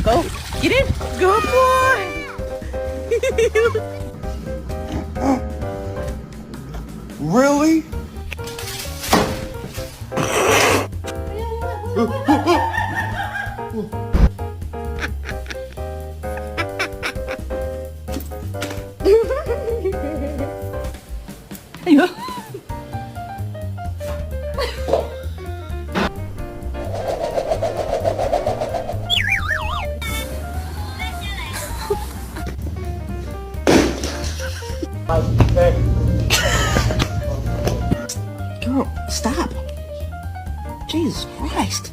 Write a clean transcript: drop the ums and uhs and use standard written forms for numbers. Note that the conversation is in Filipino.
Go. Get in. Good boy. Really? Ayun. Girl, stop. Jesus Christ.